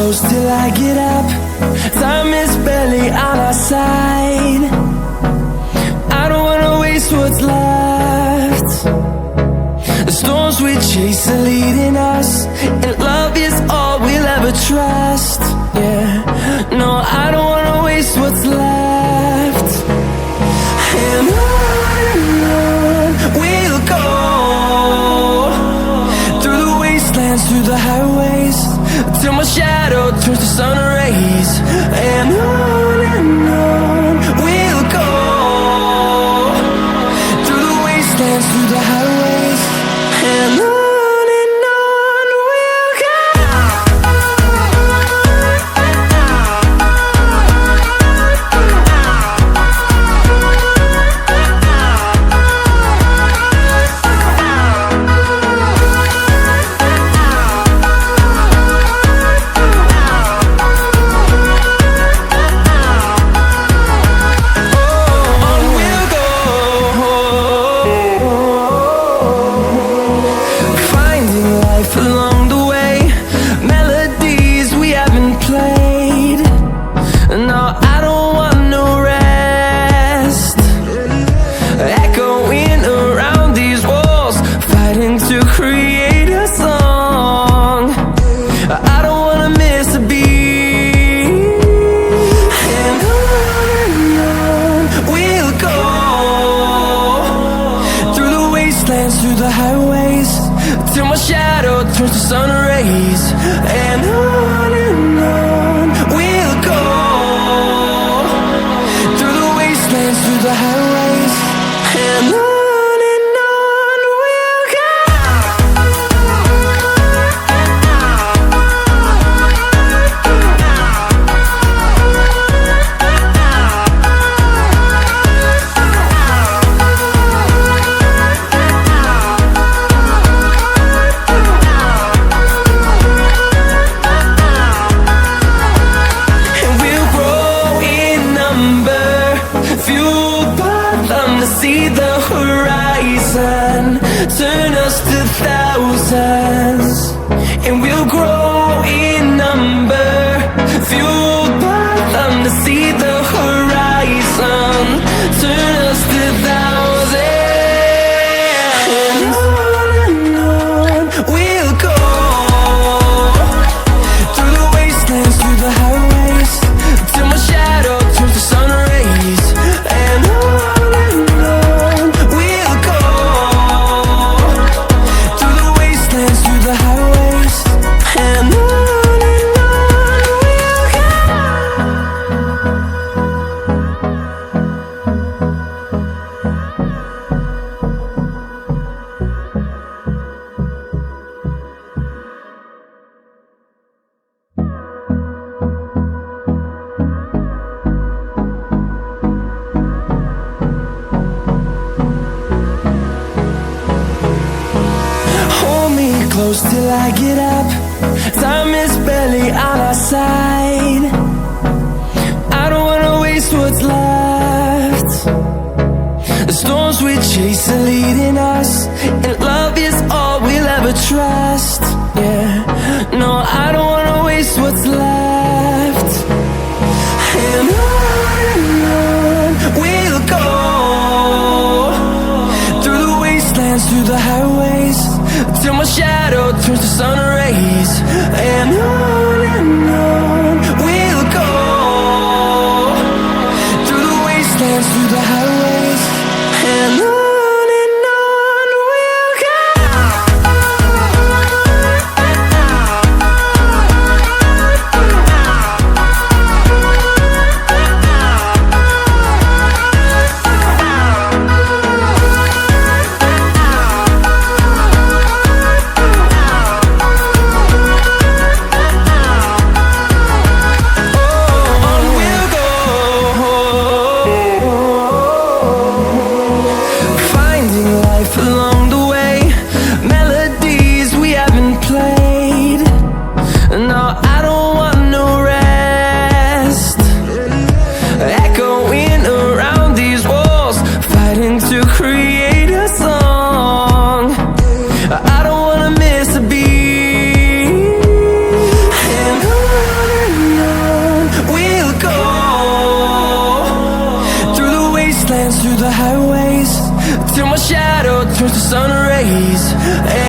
close till I get up. Time is barely on our side. I don't wanna waste what's left. The storms we chase are leading us, and love is all we'll ever trust. Yeah, no, I don't wanna waste what's left. And on we'll go, through the wastelands, through the highways, till my shadow turns to sun rays. And on we'll go, through the wastelands, through the highways, and on. Along the way, melodies we haven't played. No, I don't want no rest. Echoing around these walls, fighting to create a song. I don't wanna miss a beat. And on we'll go, through the wastelands, through the highways, till my shadow turns to sun rays. And on we'll go, through the wastelands, through the highways, and on we'll go. See the horizon, turn us to thousands, and we'll grow in number, fueled by them. To see the horizon, turn us to thousands, and on we'll go, through the wastelands, through the highways, till my shadow turns to sun rays. And on close till I get up. Time is barely on our side. I don't wanna waste what's left. The storms we chase are leading us, and love is all we'll ever trust. Yeah, no, I don't wanna waste what's left. And on we'll go, through the wastelands, through the highways, till my shadow turns to sun rays. And on we'll go, through the wastelands, through the highways, and on. wastelands through the highways, till my shadow turns to sun rays.